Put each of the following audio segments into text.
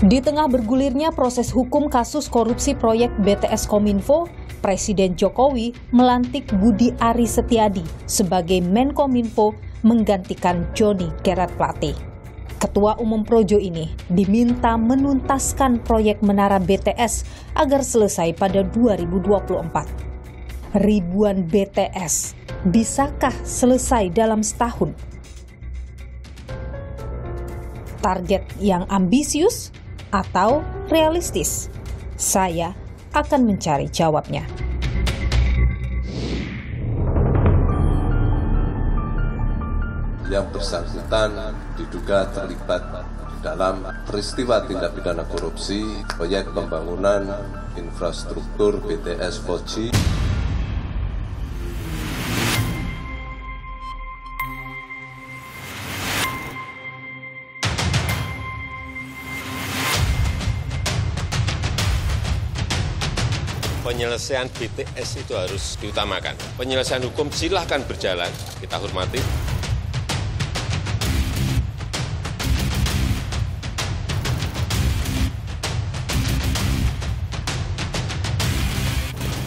Di tengah bergulirnya proses hukum kasus korupsi proyek BTS Kominfo, Presiden Jokowi melantik Budi Ari Setiadi sebagai Menkominfo menggantikan Johnny G. Plate. Ketua Umum Projo ini diminta menuntaskan proyek Menara BTS agar selesai pada 2024. Ribuan BTS, bisakah selesai dalam setahun? Target yang ambisius atau realistis? Saya akan mencari jawabnya. Yang bersangkutan diduga terlibat dalam peristiwa tindak pidana korupsi proyek pembangunan infrastruktur BTS 4G. Penyelesaian BTS itu harus diutamakan. Penyelesaian hukum silahkan berjalan, kita hormati.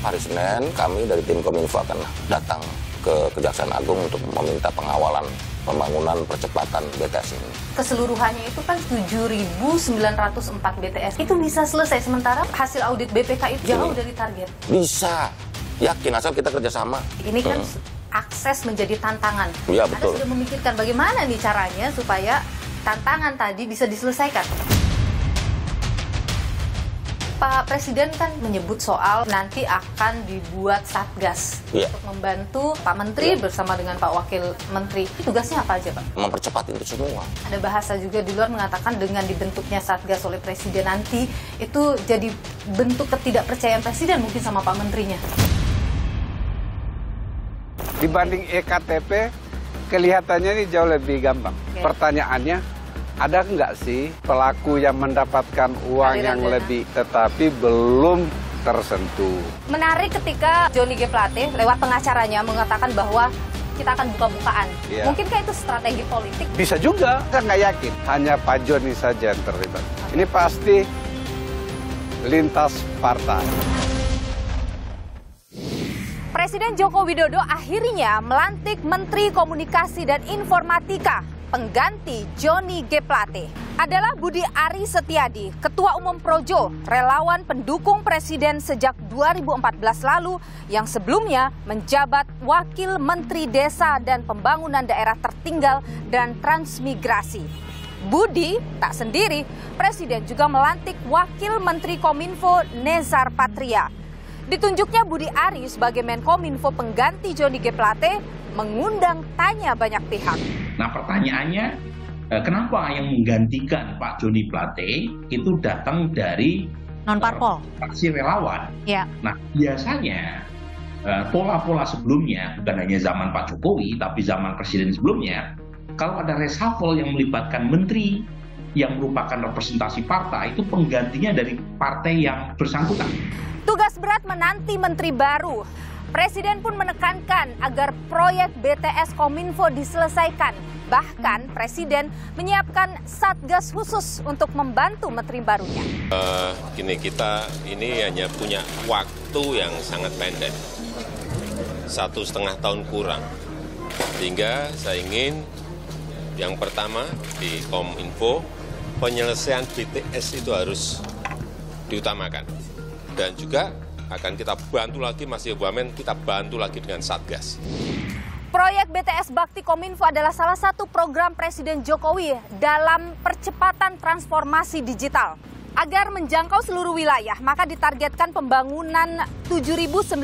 Hari Senin kami dari tim Kominfo akan datang ke Kejaksaan Agung untuk meminta pengawalan pembangunan percepatan BTS ini. Keseluruhannya itu kan 7.904 BTS. Itu bisa selesai, sementara hasil audit BPK itu jauh dari target. Bisa, yakin asal kita kerjasama. Ini kan akses menjadi tantangan. Iya, betul. Anda sudah memikirkan bagaimana nih caranya supaya tantangan tadi bisa diselesaikan. Pak Presiden kan menyebut soal nanti akan dibuat Satgas untuk membantu Pak Menteri bersama dengan Pak Wakil Menteri. Tugasnya apa aja, Pak? Mempercepat itu semua. Ada bahasa juga di luar mengatakan dengan dibentuknya Satgas oleh Presiden nanti itu jadi bentuk ketidakpercayaan Presiden mungkin sama Pak Menterinya. Dibanding EKTP, kelihatannya ini jauh lebih gampang. Pertanyaannya, ada nggak sih pelaku yang mendapatkan uang yang lebih tetapi belum tersentuh? Menarik ketika Johnny G. Plate lewat pengacaranya mengatakan bahwa kita akan buka-bukaan. Mungkinkah itu strategi politik? Bisa juga, saya nggak yakin. Hanya Pak Johnny saja yang terlibat. Ini pasti lintas partai. Presiden Joko Widodo akhirnya melantik Menteri Komunikasi dan Informatika. Pengganti Johnny G. Plate adalah Budi Ari Setiadi, Ketua Umum Projo, relawan pendukung Presiden sejak 2014 lalu yang sebelumnya menjabat Wakil Menteri Desa dan Pembangunan Daerah Tertinggal dan Transmigrasi. Budi tak sendiri, Presiden juga melantik Wakil Menteri Kominfo Nezar Patria. Ditunjuknya Budi Ari sebagai Menkominfo pengganti Johnny G. Plate mengundang tanya banyak pihak. Nah pertanyaannya, kenapa yang menggantikan Pak Johnny Plate itu datang dari non-parpol, fraksi relawan? Ya. Nah biasanya pola-pola sebelumnya, bukan hanya zaman Pak Jokowi, tapi zaman Presiden sebelumnya, kalau ada reshuffle yang melibatkan menteri yang merupakan representasi partai, itu penggantinya dari partai yang bersangkutan. Tugas berat menanti menteri baru. Presiden pun menekankan agar proyek BTS Kominfo diselesaikan. Bahkan Presiden menyiapkan Satgas khusus untuk membantu menteri barunya. Kita ini hanya punya waktu yang sangat pendek. 1,5 tahun kurang. Sehingga saya ingin yang pertama di Kominfo, penyelesaian BTS itu harus diutamakan. Dan juga akan kita bantu lagi, Mas BUMN, kita bantu lagi dengan Satgas. Proyek BTS Bakti Kominfo adalah salah satu program Presiden Jokowi dalam percepatan transformasi digital. Agar menjangkau seluruh wilayah, maka ditargetkan pembangunan 7.904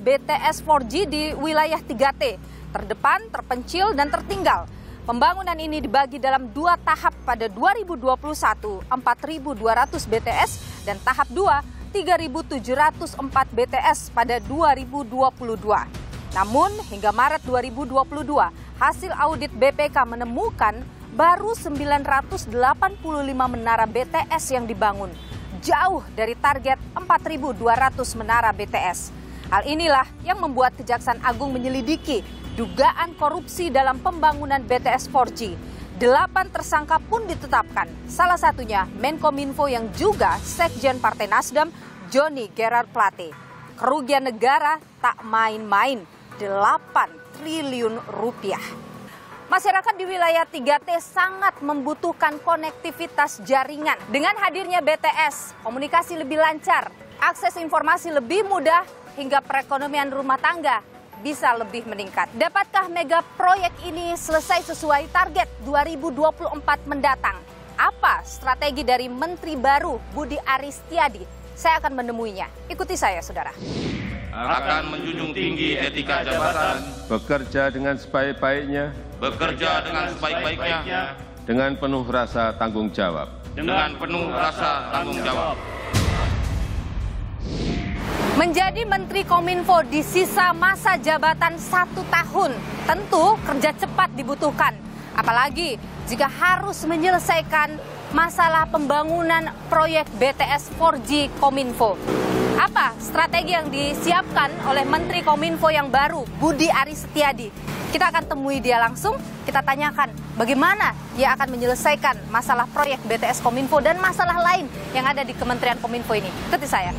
BTS 4G di wilayah 3T, terdepan, terpencil, dan tertinggal. Pembangunan ini dibagi dalam 2 tahap pada 2021, 4.200 BTS, dan tahap 2, 3.704 BTS pada 2022. Namun hingga Maret 2022, hasil audit BPK menemukan baru 985 menara BTS yang dibangun, jauh dari target 4.200 menara BTS. Hal inilah yang membuat Kejaksaan Agung menyelidiki dugaan korupsi dalam pembangunan BTS 4G. 8 tersangka pun ditetapkan. Salah satunya Menkominfo yang juga Sekjen Partai Nasdem, Johnny Gerard Plate. Kerugian negara tak main-main, 8 triliun rupiah. Masyarakat di wilayah 3T sangat membutuhkan konektivitas jaringan. Dengan hadirnya BTS, komunikasi lebih lancar, akses informasi lebih mudah, hingga perekonomian rumah tangga bisa lebih meningkat. Dapatkah mega proyek ini selesai sesuai target 2024 mendatang? Apa strategi dari Menteri baru Budi Aris Setiadi? Saya akan menemuinya. Ikuti saya, saudara. Akan menjunjung tinggi etika jabatan, Bekerja dengan sebaik-baiknya, bekerja dengan sebaik-baiknya, dengan penuh rasa tanggung jawab. dengan penuh rasa tanggung jawab. Menjadi Menteri Kominfo di sisa masa jabatan 1 tahun, tentu kerja cepat dibutuhkan. Apalagi jika harus menyelesaikan masalah pembangunan proyek BTS 4G Kominfo. Apa strategi yang disiapkan oleh Menteri Kominfo yang baru, Budi Aris Setiadi? Kita akan temui dia langsung, kita tanyakan bagaimana dia akan menyelesaikan masalah proyek BTS Kominfo dan masalah lain yang ada di Kementerian Kominfo ini. Ikuti saya.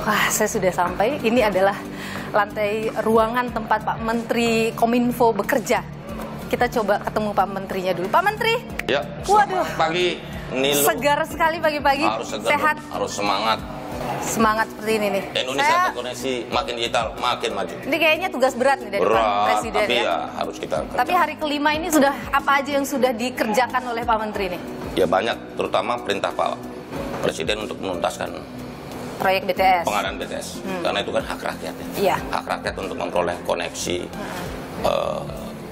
Wah, saya sudah sampai. Ini adalah lantai ruangan tempat Pak Menteri Kominfo bekerja. Kita coba ketemu Pak Menterinya dulu. Pak Menteri. Ya, waduh, pagi. Nilu. Segar sekali pagi-pagi. Harus segar, sehat. Harus semangat. Semangat seperti ini nih. Indonesia berkoneksi makin digital, makin maju. Ini kayaknya tugas berat nih dari Pak Presiden tapi ya. Harus kita kerja. Tapi hari kelima ini sudah apa aja yang sudah dikerjakan oleh Pak Menteri nih? Ya banyak, terutama perintah Pak Presiden untuk menuntaskan proyek BTS. pengadaan BTS. Karena itu kan hak rakyat ya. Iya. Hak rakyat untuk memperoleh koneksi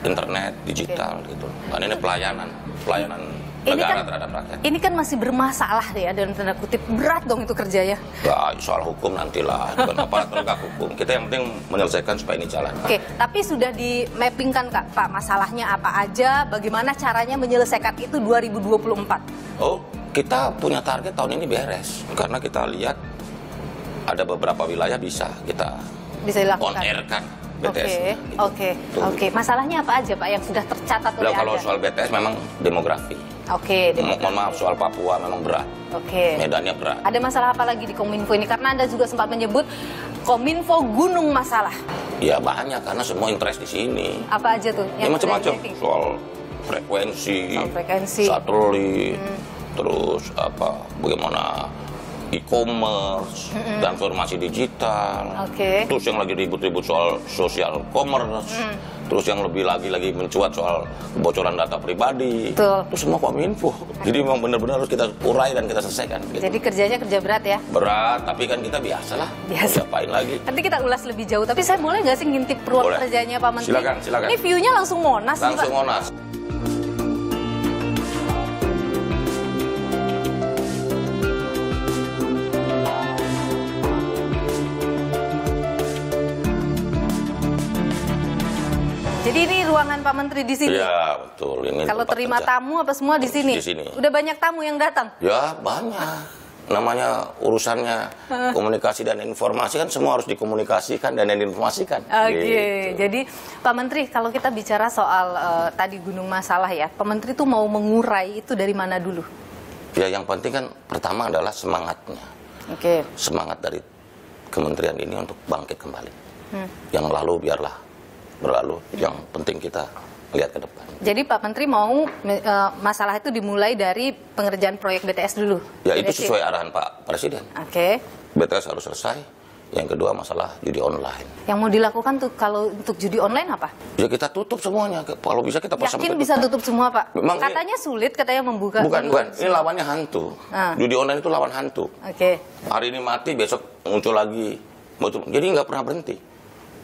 internet digital gitu. Karena ini pelayanan negara terhadap rakyat. Ini kan masih bermasalah ya, dalam tanda kutip. Berat dong itu kerjanya. Ya, soal hukum nantilah, bukan aparat penegak hukum. Kita yang penting menyelesaikan supaya ini jalan. Oke, tapi sudah di-mappingkan Kak, Pak, masalahnya apa aja, bagaimana caranya menyelesaikan itu 2024? Oh, kita punya target tahun ini beres. Karena kita lihat ada beberapa wilayah bisa kita dilakukan. on-air-kan BTS. Oke. Masalahnya apa aja Pak yang sudah tercatat oleh Anda? Kalau soal BTS memang demografi. Mohon maaf, soal Papua memang berat. Medannya berat. Ada masalah apa lagi di Kominfo ini? Karena Anda juga sempat menyebut Kominfo gunung masalah. Ya banyak, karena semua interest di sini. Apa aja tuh? Ya macam-macam. Soal frekuensi, satelit, terus bagaimana e-commerce, transformasi digital, terus yang lagi ribut-ribut soal social commerce, terus yang lebih lagi mencuat soal kebocoran data pribadi, itu semua Kominfo. Jadi memang benar-benar harus kita urai dan kita selesaikan. Gitu. Jadi kerjanya kerja berat ya? Berat, tapi kan kita biasalah. Biasa. Ngapain lagi? Nanti kita ulas lebih jauh. Tapi saya boleh nggak sih ngintip ruang kerjanya Pak Menteri? Silakan. Ini view-nya langsung Monas nih Pak. Langsung Monas. Jadi ini ruangan Pak Menteri di sini. Ya betul. Ini kalau terima tamu apa semua di sini? Di sini. Udah banyak tamu yang datang? Ya banyak. Namanya urusannya komunikasi dan informasi kan semua harus dikomunikasikan dan diinformasikan. Gitu. Jadi Pak Menteri, kalau kita bicara soal tadi gunung masalah ya, Pak Menteri tuh mau mengurai itu dari mana dulu? Ya yang penting kan pertama adalah semangatnya. Semangat dari kementerian ini untuk bangkit kembali. Yang lalu biarlah berlalu, yang penting kita lihat ke depan. Jadi Pak Menteri mau masalah itu dimulai dari pengerjaan proyek BTS dulu? Ya itu sesuai arahan Pak Presiden. BTS harus selesai. Yang kedua masalah judi online. Yang mau dilakukan tuh kalau untuk judi online apa? Ya kita tutup semuanya. Kalau bisa kita pasang. Yakin bisa tutup semua Pak? Memang katanya sulit, katanya membuka. Bukan. Ini lawannya hantu. Judi online itu lawan hantu. Hari ini mati, besok muncul lagi. Jadi nggak pernah berhenti.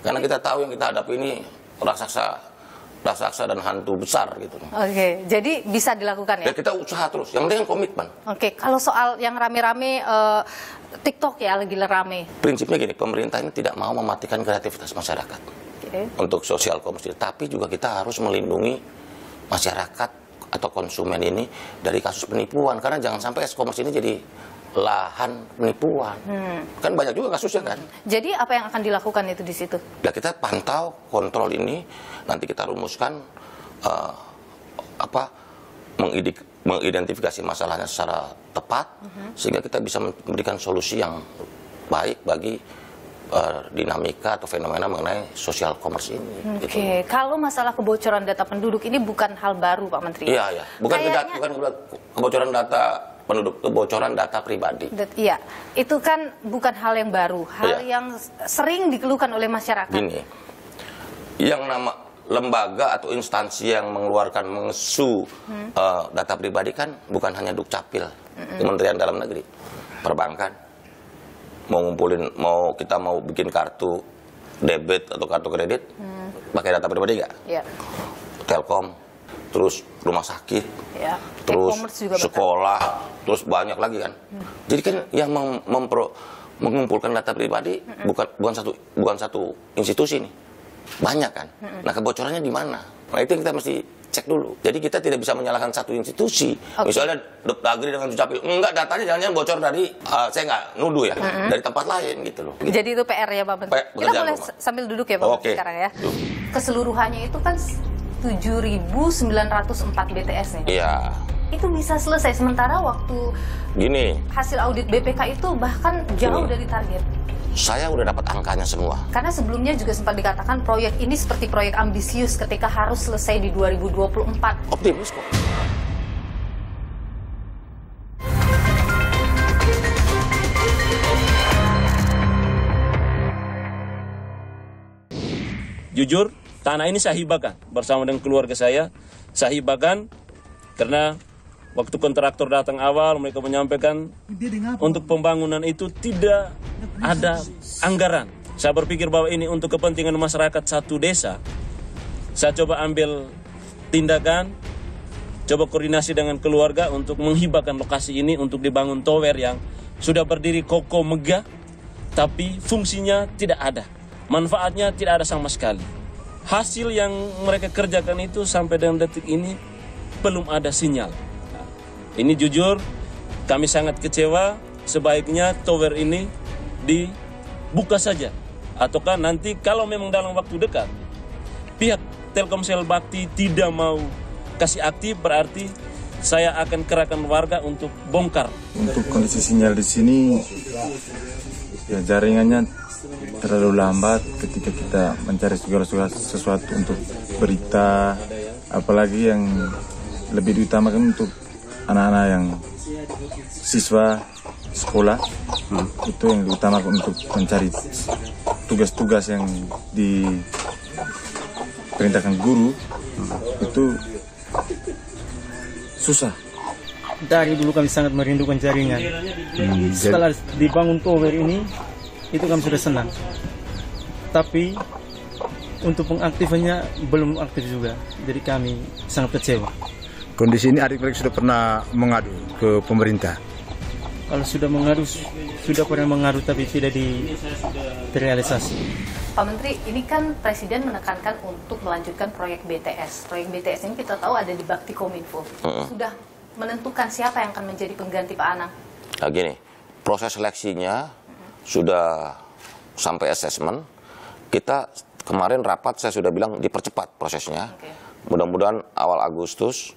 Karena kita tahu yang kita hadapi ini raksasa dan hantu besar gitu. Jadi bisa dilakukan ya? Ya kita usaha terus, yang penting komitmen. Kalau soal yang rame-rame TikTok ya lagi rame. Prinsipnya gini, pemerintah ini tidak mau mematikan kreativitas masyarakat untuk sosial komersil, tapi juga kita harus melindungi masyarakat atau konsumen ini dari kasus penipuan. Karena jangan sampai e-commerce ini jadi lahan penipuan. Kan banyak juga kasusnya kan. Jadi apa yang akan dilakukan itu di situ? Ya kita pantau, kontrol ini, nanti kita rumuskan mengidentifikasi masalahnya secara tepat, sehingga kita bisa memberikan solusi yang baik bagi dinamika atau fenomena mengenai social commerce ini. Oke, gitu. Kalau masalah kebocoran data penduduk ini bukan hal baru, Pak Menteri. Iya, iya. Bukan kebocoran data penduduk, kebocoran data pribadi. Iya, itu kan bukan hal yang baru, hal yang sering dikeluhkan oleh masyarakat. Gini, yang nama lembaga atau instansi yang mengeluarkan mengesu data pribadi kan bukan hanya Dukcapil, Kementerian Dalam Negeri, perbankan. Kita mau bikin kartu debit atau kartu kredit, pakai data pribadi nggak? Iya. Telkom, terus rumah sakit, terus sekolah, terus banyak lagi kan. Jadi kan yang mengumpulkan data pribadi bukan satu institusi nih, banyak kan. Nah kebocorannya di mana? Nah itu yang kita mesti cek dulu. Jadi kita tidak bisa menyalahkan satu institusi. Misalnya Dagri dengan Dukcapil, enggak, datanya jangan-jangan bocor dari, saya nggak nuduh ya, dari tempat lain gitu loh. Gitu. Jadi itu PR ya Pak Menteri. Kita boleh sambil duduk ya Pak Menteri sekarang ya. Keseluruhannya itu kan 7.904 BTS nih. Iya. Itu bisa selesai, sementara waktu hasil audit BPK itu bahkan jauh dari target. Saya udah dapat angkanya semua. Karena sebelumnya juga sempat dikatakan proyek ini seperti proyek ambisius ketika harus selesai di 2024. Optimis kok. Jujur, tanah ini saya hibahkan bersama dengan keluarga saya. Saya hibahkan karena waktu kontraktor datang awal, mereka menyampaikan untuk pembangunan itu tidak ada anggaran. Saya berpikir bahwa ini untuk kepentingan masyarakat satu desa. Saya coba ambil tindakan, coba koordinasi dengan keluarga untuk menghibahkan lokasi ini untuk dibangun tower yang sudah berdiri kokoh megah, tapi fungsinya tidak ada. Manfaatnya tidak ada sama sekali. Hasil yang mereka kerjakan itu sampai dengan detik ini belum ada sinyal. Ini jujur, kami sangat kecewa. Sebaiknya tower ini dibuka saja. Ataukah nanti kalau memang dalam waktu dekat pihak Telkomsel Bakti tidak mau kasih aktif, berarti saya akan kerahkan warga untuk bongkar. Untuk kondisi sinyal di sini, ya jaringannya terlalu lambat ketika kita mencari segala sesuatu untuk berita, apalagi yang lebih diutamakan untuk anak-anak yang siswa sekolah, itu yang diutamakan untuk mencari tugas-tugas yang diperintahkan guru, itu susah. Dari dulu kami sangat merindukan jaringan. Setelah dibangun tower ini, itu kami sudah senang. Tapi untuk pengaktifannya belum aktif juga, jadi kami sangat kecewa. Kondisi ini adik-adik sudah pernah mengadu ke pemerintah? Kalau sudah mengadu, sudah pernah mengadu tapi tidak terrealisasi. Pak Menteri, ini kan Presiden menekankan untuk melanjutkan proyek BTS. Proyek BTS ini kita tahu ada di Bakti Kominfo. Sudah menentukan siapa yang akan menjadi pengganti Pak Anang? Nah gini, proses seleksinya sudah sampai asesmen. Kita kemarin rapat, saya sudah bilang dipercepat prosesnya. Mudah-mudahan awal Agustus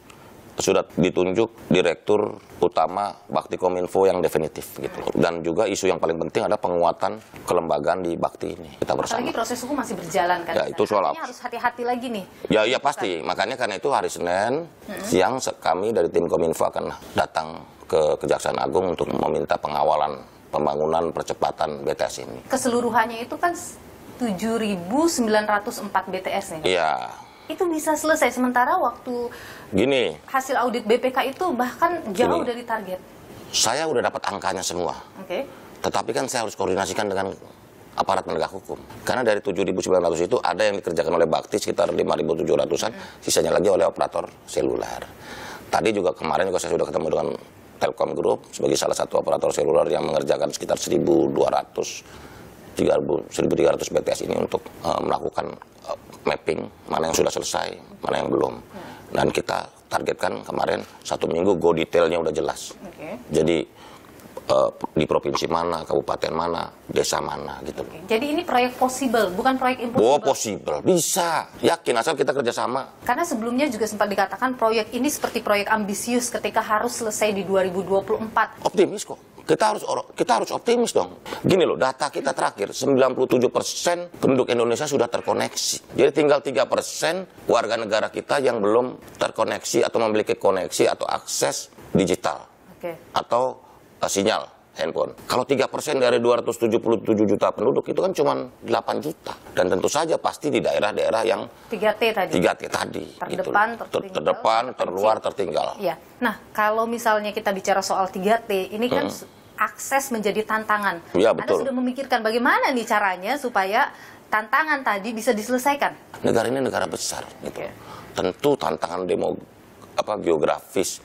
sudah ditunjuk direktur utama Bakti Kominfo yang definitif gitu. Dan juga isu yang paling penting adalah penguatan kelembagaan di Bakti ini. Kita bersama. Apalagi proses hukum masih berjalan kan. Ya, itu soal harus hati-hati lagi nih. Ya pasti. Makanya karena itu hari Senin siang kami dari tim Kominfo akan datang ke Kejaksaan Agung untuk meminta pengawalan pembangunan percepatan BTS ini. Keseluruhannya itu kan 7.904 BTS nih. Iya. Itu bisa selesai, sementara waktu hasil audit BPK itu bahkan jauh dari target. Saya udah dapat angkanya semua. Tetapi kan saya harus koordinasikan dengan aparat penegak hukum. Karena dari 7.900 itu ada yang dikerjakan oleh Bakti sekitar 5.700-an, sisanya lagi oleh operator seluler. Tadi juga kemarin saya sudah ketemu dengan Telkom Group sebagai salah satu operator seluler yang mengerjakan sekitar 1.300 BTS ini untuk melakukan mapping mana yang sudah selesai, mana yang belum. Dan kita targetkan kemarin 1 minggu go detailnya udah jelas. Jadi di provinsi mana, kabupaten mana, desa mana gitu. Jadi ini proyek possible, bukan proyek impossible. Oh, possible, bisa. Yakin asal kita kerjasama. Karena sebelumnya juga sempat dikatakan proyek ini seperti proyek ambisius ketika harus selesai di 2024. Optimis kok. Kita harus optimis dong. Gini loh, data kita terakhir 97% penduduk Indonesia sudah terkoneksi. Jadi tinggal 3% warga negara kita yang belum terkoneksi atau memiliki koneksi atau akses digital atau sinyal handphone. Kalau 3% dari 277 juta penduduk itu kan cuma 8 juta. Dan tentu saja pasti di daerah-daerah yang 3T tadi. 3T tadi. Terdepan, terluar, tertinggal. Ya. Nah, kalau misalnya kita bicara soal 3T, ini kan akses menjadi tantangan. Ya, betul. Anda sudah memikirkan bagaimana nih caranya supaya tantangan tadi bisa diselesaikan? Negara ini negara besar. Gitu. Tentu tantangan geografis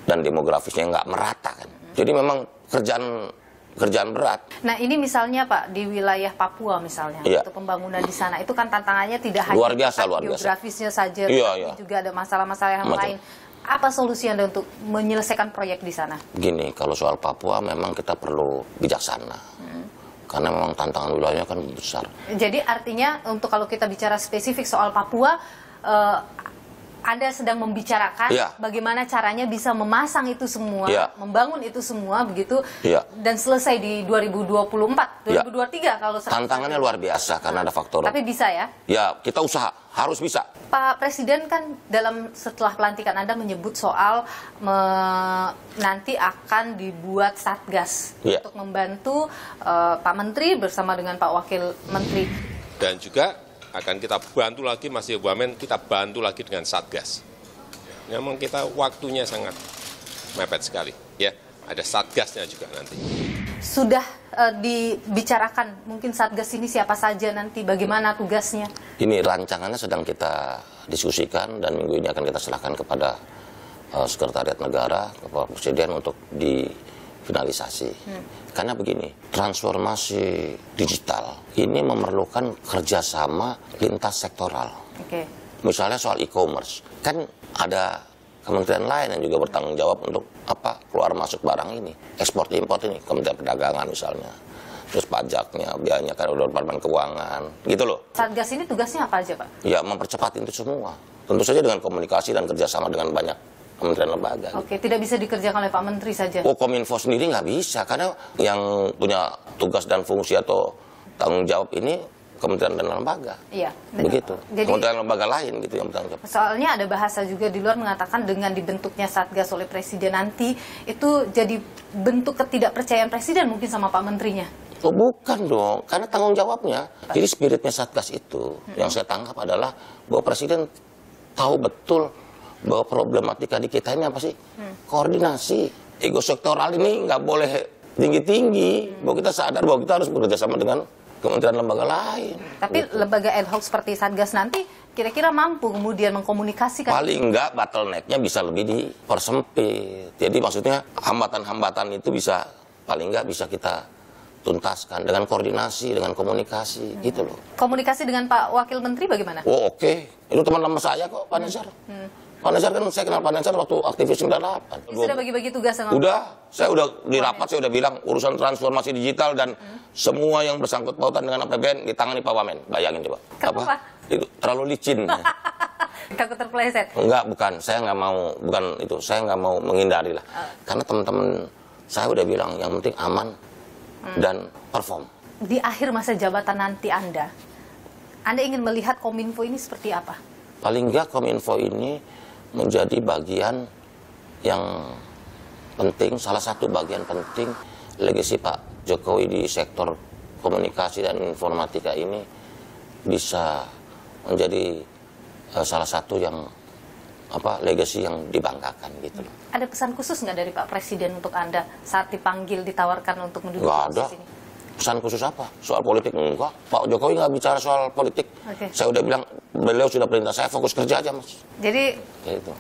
dan demografisnya nggak merata kan. Jadi memang kerjaan berat. Nah ini misalnya Pak, di wilayah Papua misalnya, untuk pembangunan di sana, itu kan tantangannya tidak hanya luar biasa. geografisnya saja, tapi juga ada masalah-masalah yang lain. Apa solusi Anda untuk menyelesaikan proyek di sana? Gini, kalau soal Papua memang kita perlu bijaksana. Karena memang tantangan wilayahnya kan besar. Jadi artinya untuk kalau kita bicara spesifik soal Papua, Anda sedang membicarakan bagaimana caranya bisa memasang itu semua, membangun itu semua begitu, dan selesai di 2024, 2023 kalau tantangannya luar biasa karena ada faktor. Tapi bisa ya? Ya, kita usaha, harus bisa. Pak Presiden kan setelah pelantikan Anda menyebut soal nanti akan dibuat satgas untuk membantu Pak Menteri bersama dengan Pak Wakil Menteri. Dan juga akan kita bantu lagi, Mas Wamen, kita bantu lagi dengan Satgas. Memang kita waktunya sangat mepet sekali. Ya, ada Satgasnya juga nanti. Sudah dibicarakan mungkin Satgas ini siapa saja nanti, bagaimana tugasnya? Ini rancangannya sedang kita diskusikan dan minggu ini akan kita serahkan kepada Sekretariat Negara, kepada Presiden untuk difinalisasi. Karena begini, transformasi digital ini memerlukan kerjasama lintas sektoral. Misalnya soal e-commerce, kan ada kementerian lain yang juga bertanggung jawab untuk keluar masuk barang ini, ekspor impor ini, Kementerian Perdagangan misalnya, terus pajaknya, biayanya kan udah Departemen Keuangan, gitu loh. Satgas ini tugasnya apa aja Pak? Ya mempercepat itu semua, tentu saja dengan komunikasi dan kerjasama dengan banyak kementerian lembaga. Tidak bisa dikerjakan oleh Pak Menteri saja? Kominfo sendiri nggak bisa, karena yang punya tugas dan fungsi atau tanggung jawab ini kementerian dan lembaga. Iya. Begitu. Jadi, kementerian lembaga lain gitu yang bertanggung jawab. Soalnya ada bahasa juga di luar mengatakan dengan dibentuknya Satgas oleh Presiden nanti, itu jadi bentuk ketidakpercayaan Presiden mungkin sama Pak Menterinya. Oh bukan dong, karena tanggung jawabnya. Jadi spiritnya Satgas itu, yang saya tangkap adalah bahwa Presiden tahu betul bahwa problematika di kita ini apa sih? Koordinasi. Ego sektoral ini nggak boleh tinggi-tinggi. Bahwa kita sadar bahwa kita harus bekerja sama dengan kementerian lembaga lain. Tapi lembaga ad hoc seperti Satgas nanti kira-kira mampu kemudian mengkomunikasikan? Paling nggak bottleneck-nya bisa lebih dipersempit. Jadi maksudnya hambatan-hambatan itu bisa, paling nggak bisa kita tuntaskan dengan koordinasi, dengan komunikasi, gitu loh. Komunikasi dengan Pak Wakil Menteri bagaimana? Oh oke. Itu teman lama saya kok, Pak Nazar. Pak Nazar kan saya kenal Pak Nazar waktu aktivis 98. Sudah bagi-bagi tugas sama saya udah di rapat, saya udah bilang urusan transformasi digital dan semua yang bersangkut pautan dengan APBN ditangani Pak Wamen. Bayangin coba. Kenapa? Itu terlalu licin. Takut terpeleset? Enggak, bukan. Saya nggak mau, bukan itu. Saya nggak mau menghindari lah. Karena teman-teman saya udah bilang yang penting aman dan perform. Di akhir masa jabatan nanti Anda ingin melihat Kominfo ini seperti apa? Paling nggak Kominfo ini menjadi bagian yang penting, salah satu bagian penting legasi Pak Jokowi di sektor komunikasi dan informatika ini bisa menjadi salah satu yang legasi yang dibanggakan gitu. Ada pesan khusus nggak dari Pak Presiden untuk Anda saat dipanggil, ditawarkan untuk menduduki posisi ini? Pesan khusus apa? Soal politik? Enggak. Pak Jokowi nggak bicara soal politik. Saya udah bilang, beliau sudah perintah saya fokus kerja aja, Mas. Jadi, gitu.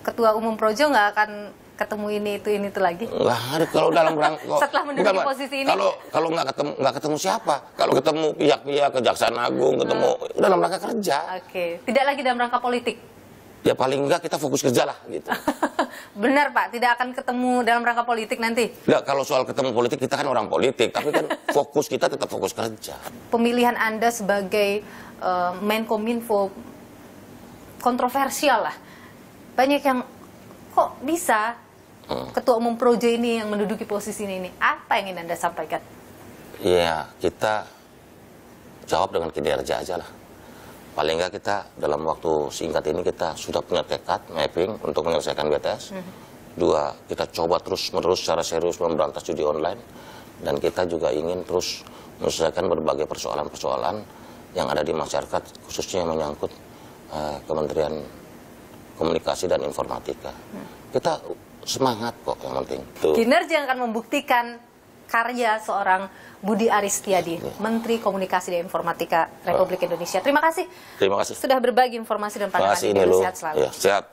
Ketua Umum Projo nggak akan ketemu ini itu lagi? Nggak ada. Kalau dalam rangka setelah menduduki posisi ini? Kalau nggak ketemu siapa? Kalau ketemu pihak-pihak Kejaksaan Agung, ketemu dalam rangka kerja. Tidak lagi dalam rangka politik? Ya paling enggak kita fokus kerja lah gitu. Benar Pak, tidak akan ketemu dalam rangka politik nanti? Enggak, kalau soal ketemu politik kita kan orang politik, tapi kan fokus kita tetap fokus kerja. Pemilihan Anda sebagai Menkominfo kontroversial lah. Banyak yang kok bisa Ketua Umum Projo ini yang menduduki posisi ini. Apa yang ingin Anda sampaikan? Ya, kita jawab dengan kinerja aja lah. Paling nggak kita dalam waktu singkat ini kita sudah punya tekad mapping untuk menyelesaikan BTS. Dua, kita coba terus-menerus secara serius memberantas judi online. Dan kita juga ingin terus menyelesaikan berbagai persoalan-persoalan yang ada di masyarakat, khususnya yang menyangkut Kementerian Komunikasi dan Informatika. Kita semangat kok, yang penting. Tuh. Kinerja yang akan membuktikan karya seorang Budi Aris Setiadi, Menteri Komunikasi dan Informatika Republik Indonesia. Terima kasih. Terima kasih. Sudah berbagi informasi dan pandangan ini. Sehat selalu. Ya, sehat.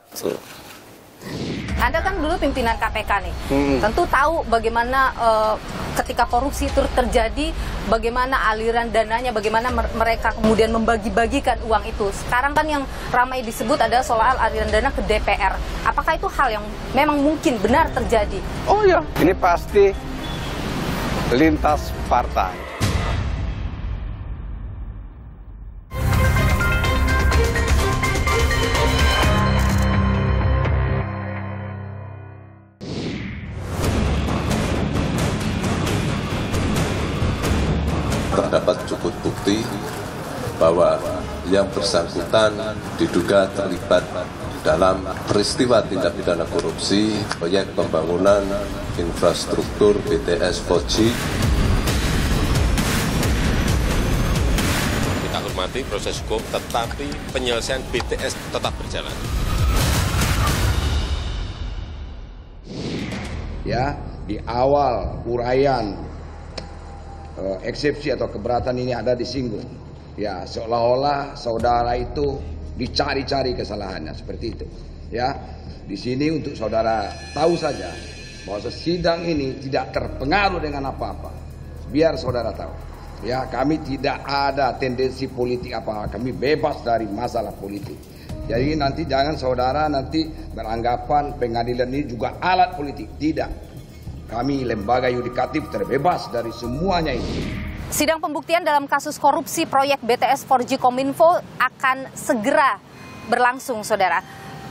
Anda kan dulu pimpinan KPK nih. Tentu tahu bagaimana ketika korupsi itu terjadi, bagaimana aliran dananya, bagaimana mereka kemudian membagi-bagikan uang itu. Sekarang kan yang ramai disebut adalah soal aliran dana ke DPR. Apakah itu hal yang memang mungkin benar terjadi? Oh ya, ini pasti lintas partai. Terdapat cukup bukti bahwa yang bersangkutan diduga terlibat dalam peristiwa tindak pidana korupsi proyek pembangunan infrastruktur BTS 4G. Kita hormati proses hukum, tetapi penyelesaian BTS tetap berjalan. Ya, di awal uraian eksepsi atau keberatan ini ada disinggung. Ya, seolah-olah saudara itu dicari-cari kesalahannya seperti itu. Ya, di sini untuk saudara tahu saja bahwa sidang ini tidak terpengaruh dengan apa-apa. Biar saudara tahu. Ya, kami tidak ada tendensi politik apa, kami bebas dari masalah politik. Jadi nanti jangan saudara nanti beranggapan pengadilan ini juga alat politik. Tidak. Kami lembaga yudikatif terbebas dari semuanya itu. Sidang pembuktian dalam kasus korupsi proyek BTS 4G Kominfo akan segera berlangsung, saudara.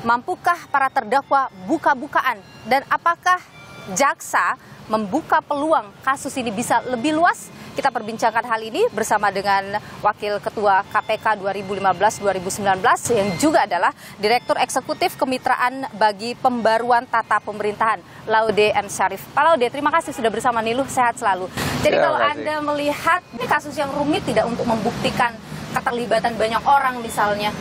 Mampukah para terdakwa buka-bukaan? Dan apakah jaksa membuka peluang kasus ini bisa lebih luas? Kita perbincangkan hal ini bersama dengan Wakil Ketua KPK 2015-2019 yang juga adalah Direktur Eksekutif Kemitraan bagi Pembaruan Tata Pemerintahan, Laude M. Syarif. Pak Laude, terima kasih sudah bersama Niluh, sehat selalu. Jadi kalau Anda melihat ini kasus yang rumit tidak untuk membuktikan keterlibatan banyak orang misalnya?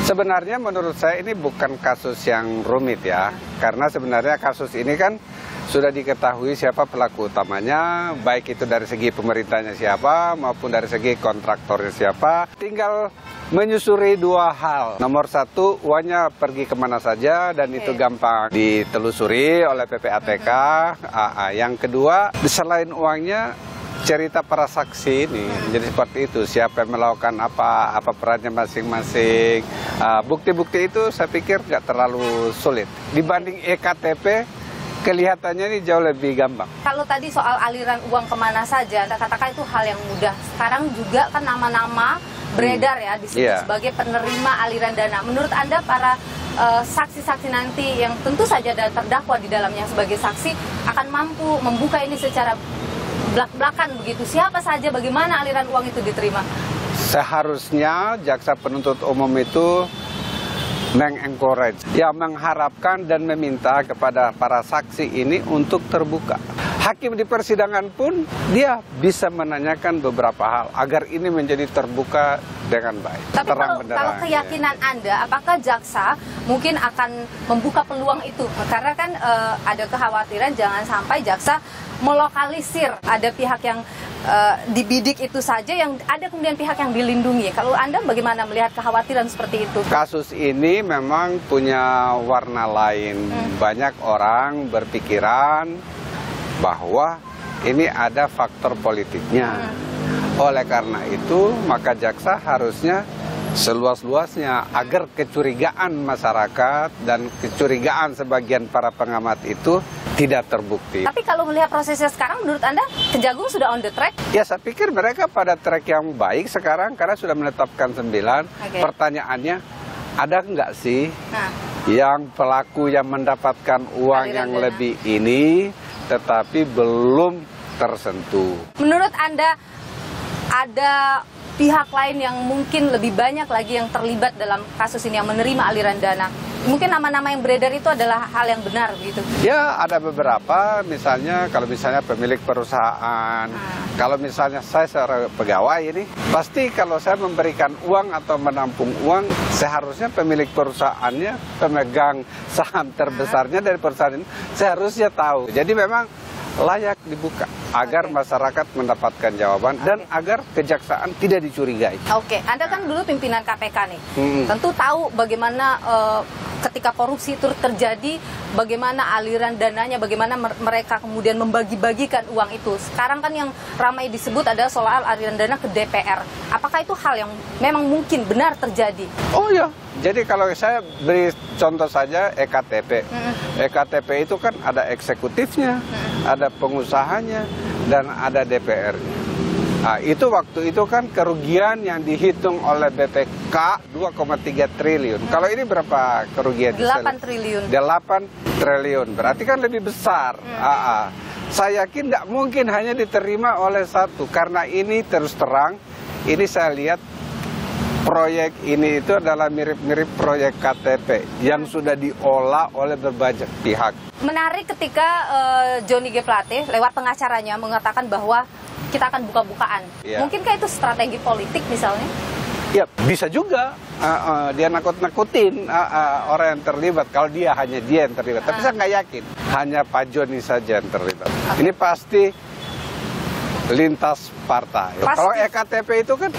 Sebenarnya menurut saya ini bukan kasus yang rumit ya, karena sebenarnya kasus ini kan sudah diketahui siapa pelaku utamanya, baik itu dari segi pemerintahnya siapa maupun dari segi kontraktornya siapa. Tinggal menyusuri dua hal. Nomor satu, uangnya pergi kemana saja dan itu gampang ditelusuri oleh PPATK. Yang kedua, selain uangnya, cerita para saksi ini. Jadi seperti itu, siapa yang melakukan apa perannya masing-masing. Bukti-bukti itu saya pikir nggak terlalu sulit. Dibanding EKTP, kelihatannya ini jauh lebih gampang. Kalau tadi soal aliran uang kemana saja, Anda katakan itu hal yang mudah. Sekarang juga kan nama-nama beredar ya disebut sebagai penerima aliran dana. Menurut Anda para saksi-saksi nanti yang tentu saja ada terdakwa di dalamnya sebagai saksi akan mampu membuka ini secara belak-belakan begitu? Siapa saja, bagaimana aliran uang itu diterima? Seharusnya jaksa penuntut umum itu mengencourage, ya mengharapkan dan meminta kepada para saksi ini untuk terbuka. Hakim di persidangan pun dia bisa menanyakan beberapa hal agar ini menjadi terbuka dengan baik. Tapi kalau keyakinan Anda, apakah jaksa mungkin akan membuka peluang itu? Karena kan ada kekhawatiran jangan sampai jaksa melokalisir ada pihak yang dibidik itu saja, yang ada kemudian pihak yang dilindungi. Kalau Anda bagaimana melihat kekhawatiran seperti itu? Kasus ini memang punya warna lain. Banyak orang berpikiran bahwa ini ada faktor politiknya. Oleh karena itu, maka jaksa harusnya seluas-luasnya agar kecurigaan masyarakat dan kecurigaan sebagian para pengamat itu tidak terbukti. Tapi kalau melihat prosesnya sekarang, menurut Anda Kejagung sudah on the track? Ya, saya pikir mereka pada track yang baik sekarang karena sudah menetapkan 9. Pertanyaannya, ada nggak sih yang pelaku yang mendapatkan uang yang lebih ini tetapi belum tersentuh? Menurut Anda ada pihak lain yang mungkin lebih banyak lagi yang terlibat dalam kasus ini, yang menerima aliran dana? Mungkin nama-nama yang beredar itu adalah hal yang benar gitu? Ya, ada beberapa, misalnya kalau misalnya pemilik perusahaan, kalau misalnya saya seorang pegawai ini, pasti kalau saya memberikan uang atau menampung uang, seharusnya pemilik perusahaannya, pemegang saham terbesarnya dari perusahaan ini, seharusnya tahu. Jadi memang layak dibuka agar masyarakat mendapatkan jawaban dan agar kejaksaan tidak dicurigai. Oke, Anda kan dulu pimpinan KPK nih, tentu tahu bagaimana ketika korupsi itu terjadi, bagaimana aliran dananya, bagaimana mereka kemudian membagi-bagikan uang itu. Sekarang kan yang ramai disebut adalah soal aliran dana ke DPR. Apakah itu hal yang memang mungkin benar terjadi? Oh ya, jadi kalau saya beri contoh saja EKTP. EKTP itu kan ada eksekutifnya, ada pengusahanya, dan ada DPR-nya. Nah, itu waktu itu kan kerugian yang dihitung oleh BPK 2,3 triliun. Kalau ini berapa kerugian? 8 triliun. 8 triliun, berarti kan lebih besar. Saya yakin tidak mungkin hanya diterima oleh satu, karena ini terus terang, ini saya lihat proyek ini itu adalah mirip-mirip proyek KTP yang sudah diolah oleh berbagai pihak. Menarik ketika Johnny G. Plate lewat pengacaranya mengatakan bahwa kita akan buka-bukaan. Mungkinkah itu strategi politik misalnya? Ya, bisa juga. Dia nakut-nakutin orang yang terlibat. Kalau hanya dia yang terlibat. Tapi saya nggak yakin. Hanya Pak Johnny saja yang terlibat. Ini pasti lintas partai. Kalau EKTP itu kan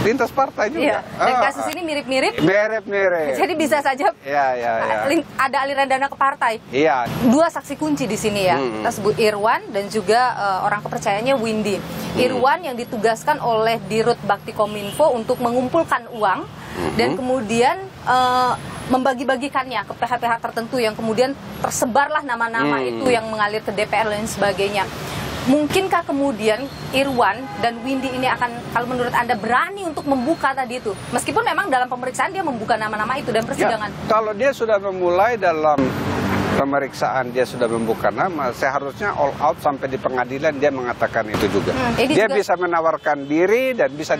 lintas partai juga. Dan kasus ini mirip-mirip. Mirip-mirip. Jadi bisa saja ada aliran dana ke partai. Iya. 2 saksi kunci di sini ya. Kita sebut Irwan dan juga orang kepercayaannya Windy. Irwan yang ditugaskan oleh Dirut Bakti Kominfo untuk mengumpulkan uang dan kemudian membagi-bagikannya ke pihak-pihak tertentu yang kemudian tersebarlah nama-nama itu yang mengalir ke DPR dan sebagainya. Mungkinkah kemudian Irwan dan Windy ini akan, kalau menurut Anda, berani untuk membuka tadi itu? Meskipun memang dalam pemeriksaan dia membuka nama-nama itu dan persidangan. Ya, kalau dia sudah memulai dalam pemeriksaan, dia sudah membuka nama, seharusnya all out sampai di pengadilan dia mengatakan itu juga. Dia juga bisa menawarkan diri dan bisa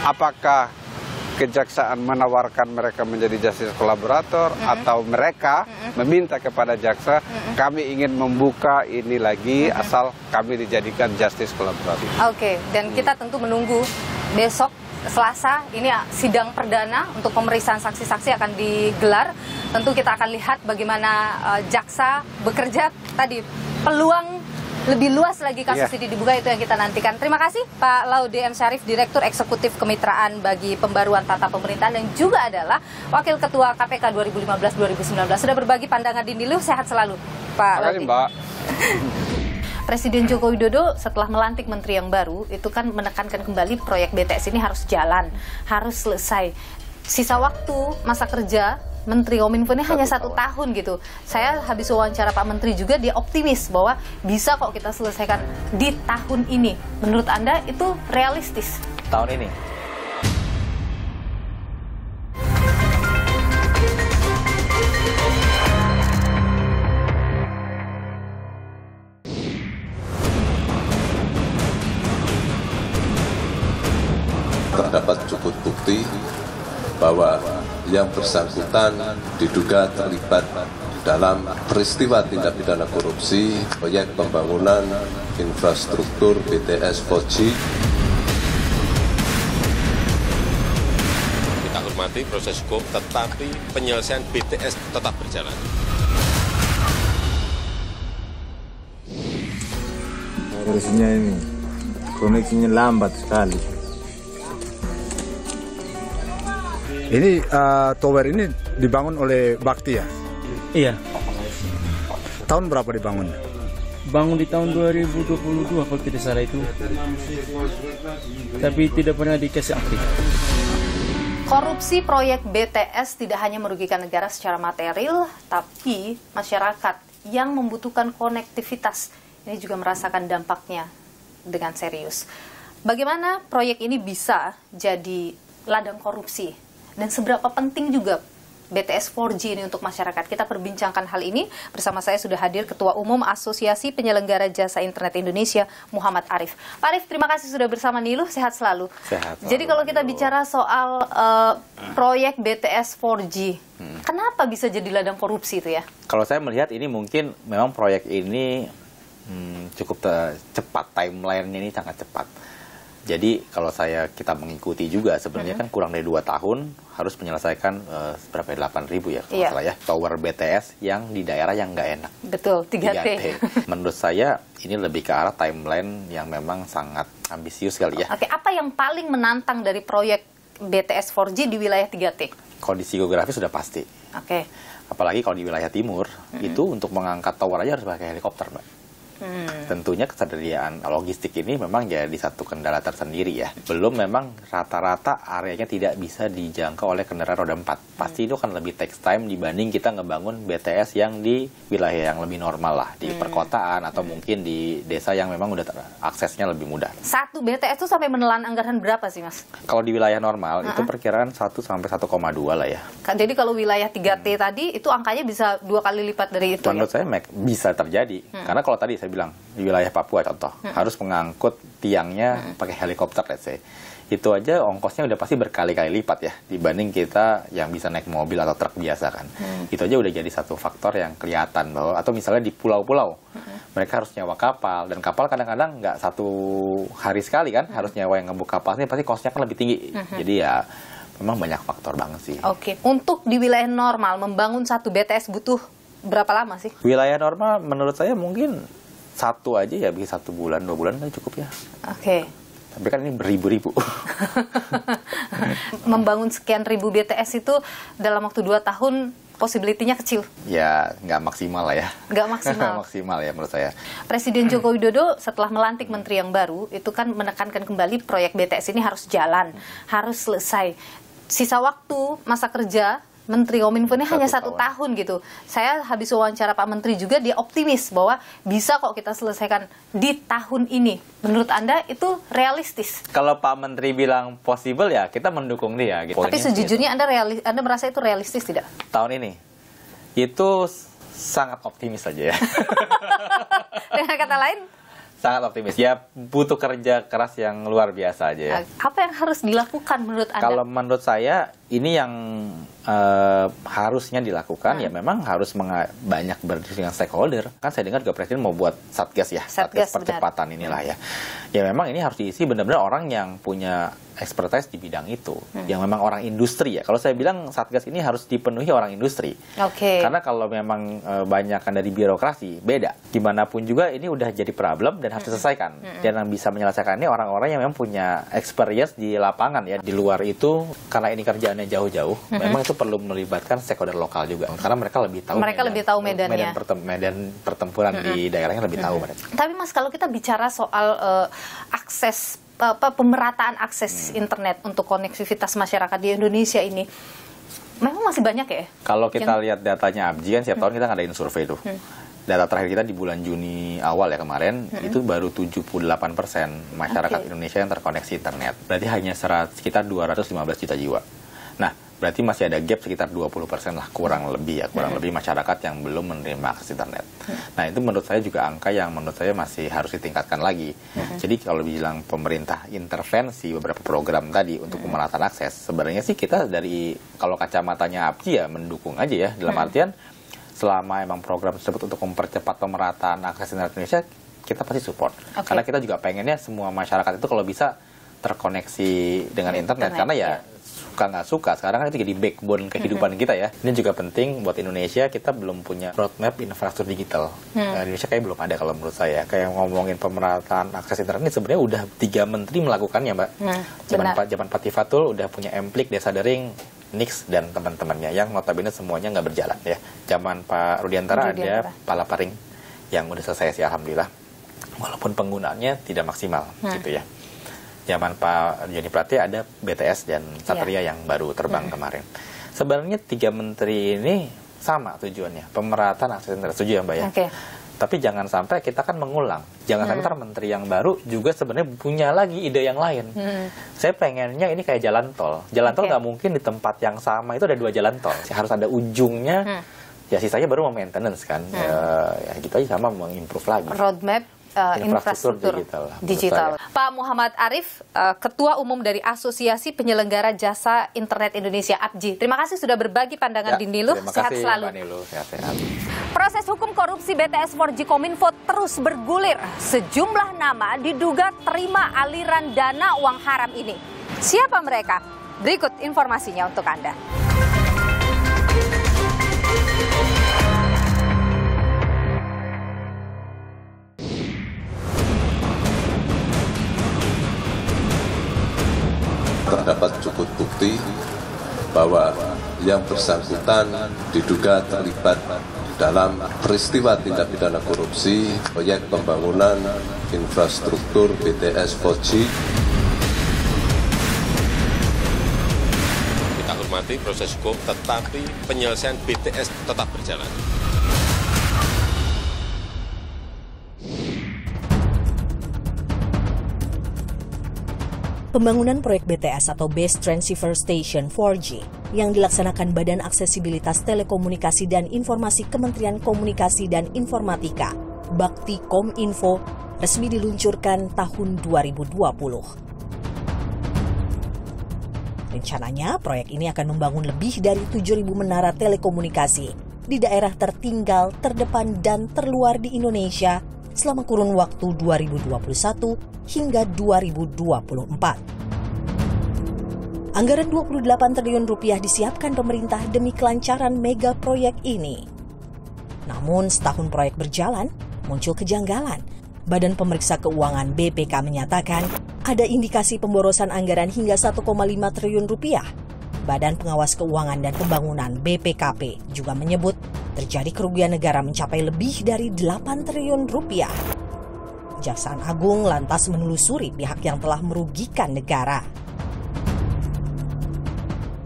apakah kejaksaan menawarkan mereka menjadi justice kolaborator atau mereka meminta kepada jaksa, kami ingin membuka ini lagi asal kami dijadikan justice kolaborator. Oke, dan kita tentu menunggu besok Selasa ini sidang perdana untuk pemeriksaan saksi-saksi akan digelar. Tentu kita akan lihat bagaimana jaksa bekerja. Tadi peluang lebih luas lagi kasus ini dibuka, itu yang kita nantikan. Terima kasih Pak Laude M. Syarif, Direktur Eksekutif Kemitraan bagi Pembaruan Tata Pemerintahan dan juga adalah Wakil Ketua KPK 2015-2019. Sudah berbagi pandangan di Nilu. Sehat selalu Pak Laude. Mbak. Presiden Joko Widodo setelah melantik menteri yang baru itu kan menekankan kembali proyek BTS ini harus jalan, harus selesai. Sisa waktu masa kerja Menteri Kominfo ini hanya 1 tahun gitu. Saya habis wawancara Pak Menteri juga, dia optimis bahwa bisa kok kita selesaikan di tahun ini. Menurut Anda itu realistis? Tahun ini? Terdapat cukup bukti bahwa yang bersangkutan diduga terlibat dalam peristiwa tindak pidana korupsi proyek pembangunan infrastruktur BTS 4G. Kita hormati proses hukum, tetapi penyelesaian BTS tetap berjalan. Koneksinya ini, koneksinya lambat sekali. Ini tower ini dibangun oleh Bakti ya? Iya. Tahun berapa dibangun? Bangun di tahun 2022 kalau tidak salah itu. Tapi tidak pernah dikasih aktif. Korupsi proyek BTS tidak hanya merugikan negara secara material, tapi masyarakat yang membutuhkan konektivitas ini juga merasakan dampaknya dengan serius. Bagaimana proyek ini bisa jadi ladang korupsi? Dan seberapa penting juga BTS 4G ini untuk masyarakat? Kita perbincangkan hal ini. Bersama saya sudah hadir Ketua Umum Asosiasi Penyelenggara Jasa Internet Indonesia, Muhammad Arif. Pak Arif, terima kasih sudah bersama Niluh. Sehat selalu. Sehat selalu. Jadi kalau kita bicara soal proyek BTS 4G, kenapa bisa jadi ladang korupsi itu ya? Kalau saya melihat ini mungkin memang proyek ini cukup cepat, timeline-nya ini sangat cepat. Jadi kalau kita mengikuti juga sebenarnya kan kurang dari 2 tahun harus menyelesaikan berapa 8.000 ya kalau salah ya tower BTS yang di daerah yang nggak enak. Betul, 3T. Menurut saya ini lebih ke arah timeline yang memang sangat ambisius kali ya. Oke, apa yang paling menantang dari proyek BTS 4G di wilayah 3T? Kondisi geografis sudah pasti. Oke. Apalagi kalau di wilayah timur itu untuk mengangkat tower aja harus pakai helikopter, Mbak. Tentunya ketersediaan logistik ini memang jadi satu kendala tersendiri ya. Belum memang rata-rata areanya tidak bisa dijangkau oleh kendaraan roda 4. Pasti itu kan lebih takes time dibanding kita ngebangun BTS yang di wilayah yang lebih normal lah. Di perkotaan atau mungkin di desa yang memang udah aksesnya lebih mudah. Satu BTS itu sampai menelan anggaran berapa sih, Mas? Kalau di wilayah normal itu perkiraan 1 sampai 1,2 lah ya. Jadi kalau wilayah 3T tadi itu angkanya bisa 2 kali lipat dari itu. Menurut saya bisa terjadi. Karena kalau tadi saya bilang di wilayah Papua contoh harus mengangkut tiangnya pakai helikopter let's say, itu aja ongkosnya udah pasti berkali-kali lipat ya dibanding kita yang bisa naik mobil atau truk biasa kan. Itu aja udah jadi satu faktor yang kelihatan bahwa, atau misalnya di pulau-pulau mereka harus nyewa kapal, dan kapal kadang-kadang nggak 1 hari sekali kan harus nyewa yang ngebuk kapalnya, pasti kosnya kan lebih tinggi. Jadi ya memang banyak faktor banget sih. Oke, untuk di wilayah normal membangun satu BTS butuh berapa lama sih? Wilayah normal menurut saya mungkin satu aja ya bisa 1 bulan 2 bulan kan cukup ya. Oke. Tapi kan ini beribu-ribu. Membangun sekian ribu BTS itu dalam waktu 2 tahun possibility-nya kecil. Ya nggak maksimal lah ya. Nggak maksimal. Nggak maksimal ya menurut saya. Presiden Joko Widodo setelah melantik menteri yang baru itu kan menekankan kembali proyek BTS ini harus jalan, harus selesai. Sisa waktu masa kerja Menteri Kominfo ini hanya 1 tahun gitu. Saya habis wawancara Pak Menteri juga, dia optimis bahwa bisa kok kita selesaikan di tahun ini. Menurut Anda itu realistis? Kalau Pak Menteri bilang possible ya kita mendukung dia. Gitu. Tapi sejujurnya Anda merasa itu realistis tidak? Tahun ini itu sangat optimis saja ya. Dengan kata lain? Sangat optimis. Ya butuh kerja keras yang luar biasa aja ya. Apa yang harus dilakukan menurut Anda? Kalau menurut saya ini yang harusnya dilakukan ya memang harus banyak berdiskusi dengan stakeholder. Kan saya dengar juga Presiden mau buat Satgas ya, Satgas percepatan inilah ya. Ya memang ini harus diisi benar-benar orang yang punya expertise di bidang itu, yang memang orang industri ya. Kalau saya bilang Satgas ini harus dipenuhi orang industri. Karena kalau memang banyakkan dari birokrasi, beda. Dimanapun juga ini udah jadi problem dan harus diselesaikan. Dan yang bisa menyelesaikan ini orang-orang yang memang punya experience di lapangan ya. Di luar itu, karena ini kerjaannya jauh-jauh, memang itu perlu melibatkan stakeholder lokal juga. Karena mereka lebih tahu medannya. Medan pertempuran di daerahnya lebih tahu mereka. Tapi Mas, kalau kita bicara soal akses pemerataan akses internet untuk konektivitas masyarakat di Indonesia ini memang masih banyak ya? Kalau kita lihat datanya ABJI kan setiap tahun kita ngadain survei tuh. Data terakhir kita di bulan Juni awal ya kemarin itu baru 78% masyarakat Indonesia yang terkoneksi internet. Berarti hanya sekitar 215 juta jiwa. Nah, berarti masih ada gap sekitar 20% lah kurang lebih masyarakat yang belum menerima akses internet. Nah, itu menurut saya juga angka yang menurut saya masih harus ditingkatkan lagi. Jadi kalau bilang pemerintah intervensi beberapa program tadi untuk pemerataan akses, sebenarnya sih kita dari kalau kacamatanya ABJI ya mendukung aja ya, dalam artian selama emang program tersebut untuk mempercepat pemerataan akses internet Indonesia, kita pasti support. Karena kita juga pengennya semua masyarakat itu kalau bisa terkoneksi dengan internet. Karena ya suka nggak suka, sekarang kan itu jadi backbone kehidupan kita ya. Ini juga penting buat Indonesia, kita belum punya roadmap infrastruktur digital. Indonesia kayak belum ada kalau menurut saya. Kayak ngomongin pemerataan akses internet ini sebenarnya udah 3 menteri melakukannya, Mbak. Zaman Pak Tifatul udah punya Emplik, Desa Dering, Nix dan teman-temannya yang notabene semuanya nggak berjalan ya. Zaman Pak Rudiantara ada Palaparing yang udah selesai sih alhamdulillah. Walaupun penggunaannya tidak maksimal gitu ya. zaman Pak Joni Plate ada BTS dan Satria yang baru terbang kemarin. Sebenarnya 3 menteri ini sama tujuannya, pemerataan akses internet. Setuju ya Mbak ya? Tapi jangan sampai kita kan mengulang. Jangan sampai menteri yang baru juga sebenarnya punya lagi ide yang lain. Saya pengennya ini kayak jalan tol. Jalan tol nggak mungkin di tempat yang sama itu ada 2 jalan tol. Harus ada ujungnya. Ya sisanya baru maintenance kan. Ya gitu aja, sama mengimprove lagi. Roadmap infrastruktur digital. Pak Muhammad Arif, Ketua Umum dari Asosiasi Penyelenggara Jasa Internet Indonesia (APJI). Terima kasih sudah berbagi pandangan di Niluh. Sehat selalu. Sehat. Proses hukum korupsi BTS 4G Kominfo terus bergulir. Sejumlah nama diduga terima aliran dana uang haram ini. Siapa mereka? Berikut informasinya untuk Anda. Terdapat cukup bukti bahwa yang bersangkutan diduga terlibat dalam peristiwa tindak pidana korupsi proyek pembangunan infrastruktur BTS 4G. Kita hormati proses hukum, tetapi penyelesaian BTS tetap berjalan. Pembangunan proyek BTS atau Base Transceiver Station 4G yang dilaksanakan Badan Aksesibilitas Telekomunikasi dan Informasi Kementerian Komunikasi dan Informatika, Bakti Kominfo, resmi diluncurkan tahun 2020. Rencananya, proyek ini akan membangun lebih dari 7.000 menara telekomunikasi di daerah tertinggal, terdepan, dan terluar di Indonesia selama kurun waktu 2021 hingga 2024. Anggaran 28 triliun rupiah disiapkan pemerintah demi kelancaran mega proyek ini. Namun setahun proyek berjalan, muncul kejanggalan. Badan Pemeriksa Keuangan BPK menyatakan ada indikasi pemborosan anggaran hingga 1,5 triliun rupiah. Badan Pengawas Keuangan dan Pembangunan BPKP juga menyebut terjadi kerugian negara mencapai lebih dari 8 triliun rupiah. Kejaksaan Agung lantas menelusuri pihak yang telah merugikan negara.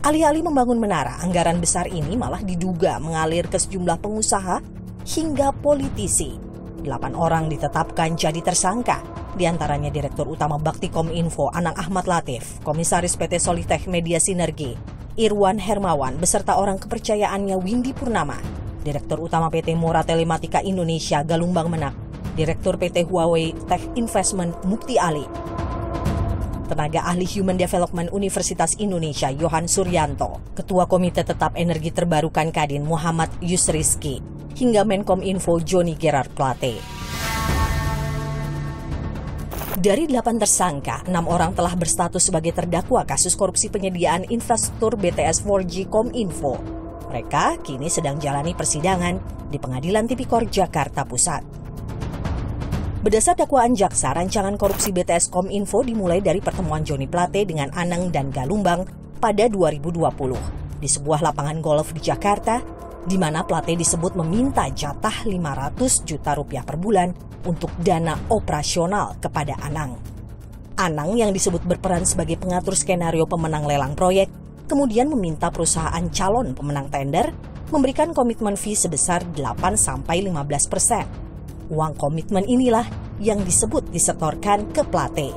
Alih-alih membangun menara, anggaran besar ini malah diduga mengalir ke sejumlah pengusaha hingga politisi. 8 orang ditetapkan jadi tersangka, diantaranya Direktur Utama Bakti Kominfo Anang Ahmad Latif, Komisaris PT Solitech Media Sinergi Irwan Hermawan beserta orang kepercayaannya Windy Purnama, Direktur Utama PT Mora Telematika Indonesia Galumbang Menak, Direktur PT Huawei Tech Investment Mukti Ali, Tenaga Ahli Human Development Universitas Indonesia Yohan Suryanto, Ketua Komite Tetap Energi Terbarukan Kadin Muhammad Yusrizki, hingga Menkominfo Joni Gerard Plate. Dari 8 tersangka, 6 orang telah berstatus sebagai terdakwa kasus korupsi penyediaan infrastruktur BTS 4G Kominfo. Mereka kini sedang jalani persidangan di Pengadilan Tipikor Jakarta Pusat. Berdasar dakwaan jaksa, rancangan korupsi BTS Kominfo dimulai dari pertemuan Joni Plate dengan Anang dan Galumbang pada 2020 di sebuah lapangan golf di Jakarta, di mana Plate disebut meminta jatah 500 juta rupiah per bulan untuk dana operasional kepada Anang. Anang yang disebut berperan sebagai pengatur skenario pemenang lelang proyek, kemudian meminta perusahaan calon pemenang tender memberikan komitmen fee sebesar 8-15%. Uang komitmen inilah yang disebut disetorkan ke Plate.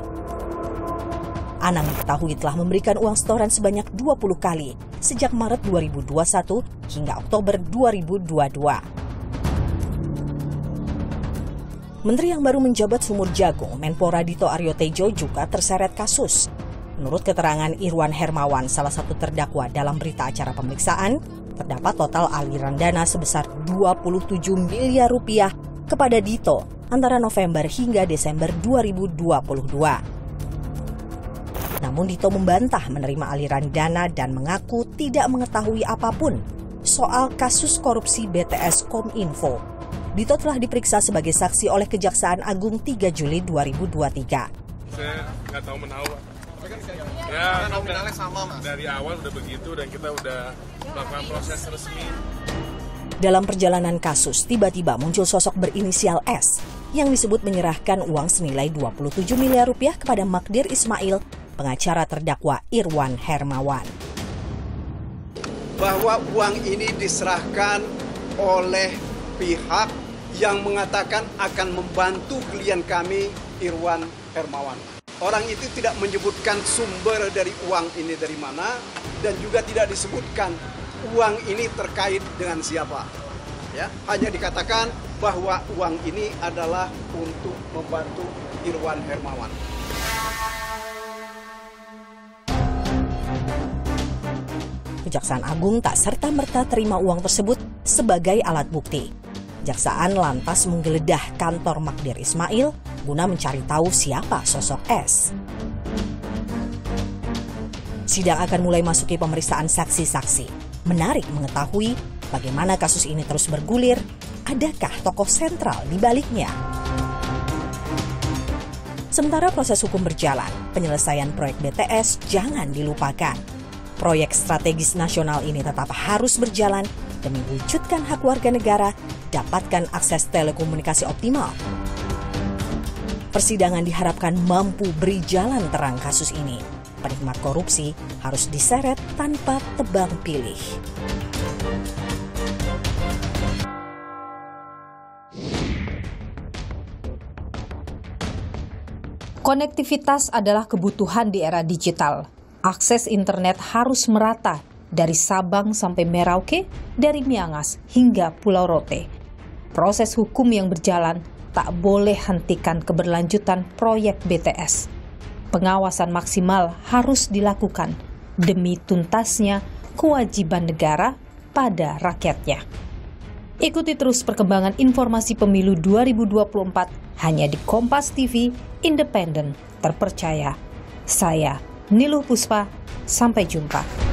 Anang diketahui telah memberikan uang setoran sebanyak 20 kali sejak Maret 2021 hingga Oktober 2022. Menteri yang baru menjabat sumur jagung, Menpora Dito Aryo Tejo juga terseret kasus. Menurut keterangan Irwan Hermawan, salah satu terdakwa dalam berita acara pemeriksaan, terdapat total aliran dana sebesar 27 miliar rupiah kepada Dito antara November hingga Desember 2022. Namun Dito membantah menerima aliran dana dan mengaku tidak mengetahui apapun soal kasus korupsi BTS Kominfo. Dito telah diperiksa sebagai saksi oleh Kejaksaan Agung 3 Juli 2023. Saya nggak tahu menawar. Ya, nominalnya sama, Mas. Dari awal udah begitu dan kita udah melakukan proses resmi. Dalam perjalanan kasus, tiba-tiba muncul sosok berinisial S yang disebut menyerahkan uang senilai 27 miliar rupiah kepada Magdir Ismail, pengacara terdakwa Irwan Hermawan. Bahwa uang ini diserahkan oleh pihak yang mengatakan akan membantu klien kami, Irwan Hermawan. Orang itu tidak menyebutkan sumber dari uang ini dari mana, dan juga tidak disebutkan uang ini terkait dengan siapa. Ya, hanya dikatakan bahwa uang ini adalah untuk membantu Irwan Hermawan. Kejaksaan Agung tak serta-merta terima uang tersebut sebagai alat bukti. Kejaksaan lantas menggeledah kantor Magdir Ismail guna mencari tahu siapa sosok S. Sidang akan mulai masuki pemeriksaan saksi-saksi. Menarik mengetahui bagaimana kasus ini terus bergulir, adakah tokoh sentral di baliknya? Sementara proses hukum berjalan, penyelesaian proyek BTS jangan dilupakan. Proyek strategis nasional ini tetap harus berjalan demi wujudkan hak warga negara dapatkan akses telekomunikasi optimal. Persidangan diharapkan mampu beri jalan terang kasus ini. Penikmat korupsi harus diseret tanpa tebang pilih. Konektivitas adalah kebutuhan di era digital. Akses internet harus merata dari Sabang sampai Merauke, dari Miangas hingga Pulau Rote. Proses hukum yang berjalan tak boleh hentikan keberlanjutan proyek BTS. Pengawasan maksimal harus dilakukan demi tuntasnya kewajiban negara pada rakyatnya. Ikuti terus perkembangan informasi pemilu 2024 hanya di Kompas TV, independen, terpercaya. Saya Niluh Puspa, sampai jumpa.